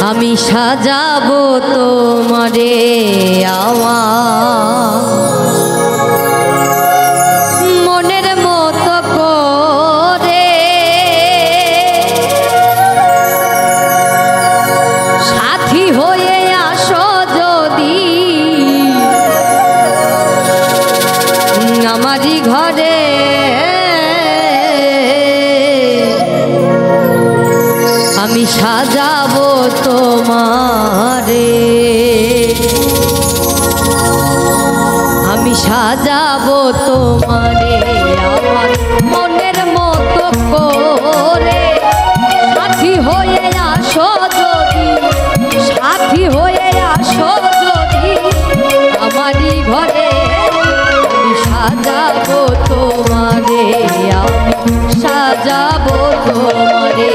আমি সাজাবো তোমারে আমার মনের মতো করে, সাথী হয়ে আসো যদি আমারই ঘরে। আমি সাজাবো তোমারে, আমি সাজাবো তোমারে আমার মনের মতো করে, সাথী হয়ে আসো যদি, সাথী হয়ে আসো যদি আমারই ঘরে। আমি সাজাবো তোমারে, আমি সাজাবো তোমারে।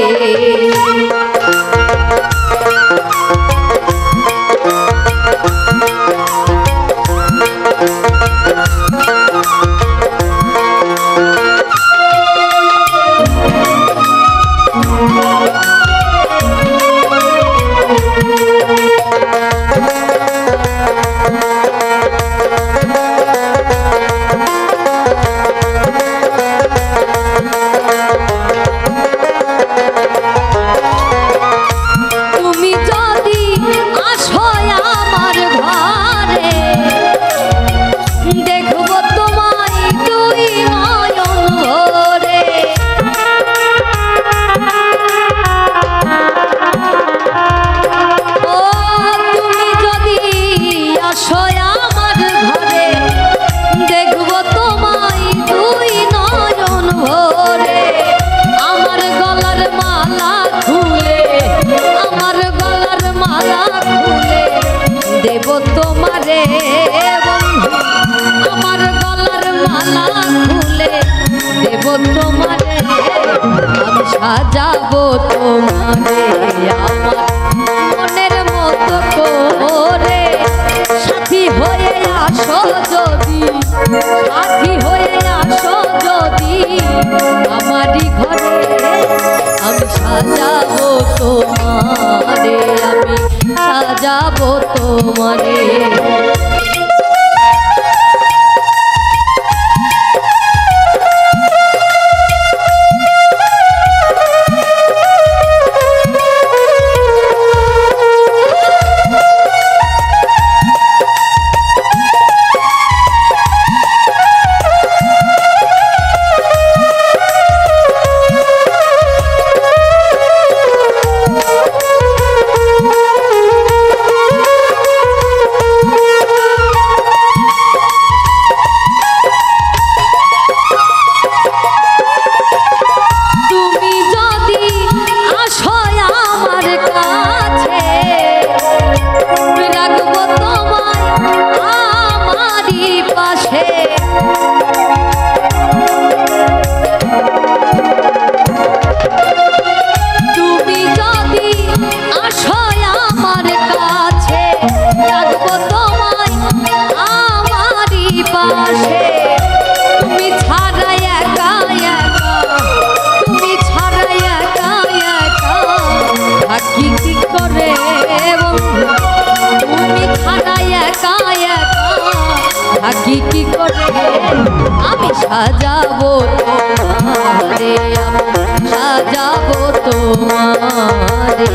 তোমারে বন্ধু আমার গলার মালা খুলে দেব তোমারে। আমি সাজাবো তোমারে আমার মনের মতো করে, সাথী হয়ে আসো যদি, সাথী হয়ে আসো যদি আমারই ঘরে। আমি সাজাবো তোমারে, আমি সাজাবো তোমারে। থাকি কি করে আমি সাজাবো তোমারে, আমি সাজাবো তোমারে।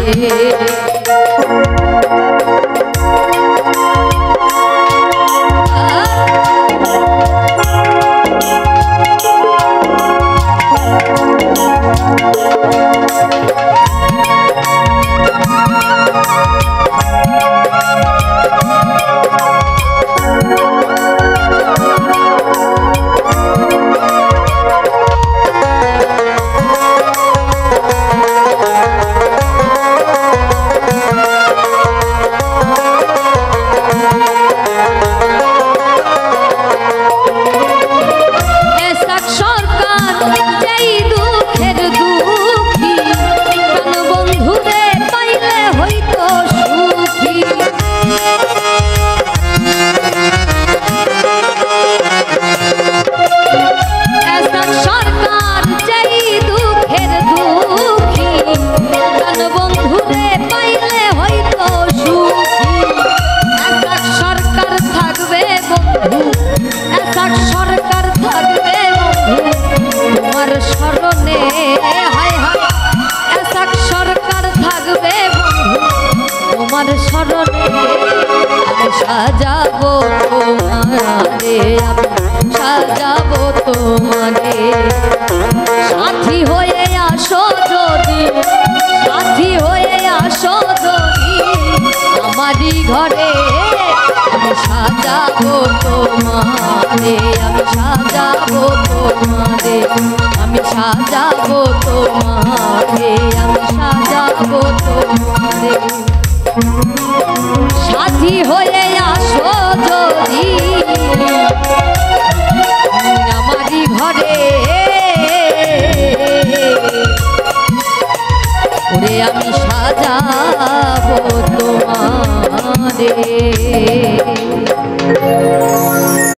সরকার যেই দুঃখের দুঃখ সাজাবো তোমারে, আমি সাজাবো তোমারে। সাথী হয়ে আসো যদি, সাথী হয়ে আসো যদি আমারই ঘরে, আমি সাজাবো তোমারে, আমি সাজাবো তোমারে, আমি সাজাবো তোমারে, আমি সাজাবো তোমারে। সাথী হয়ে আসো যদি আমারই ঘরে, ওরে আমি সাজাবো তোমারে।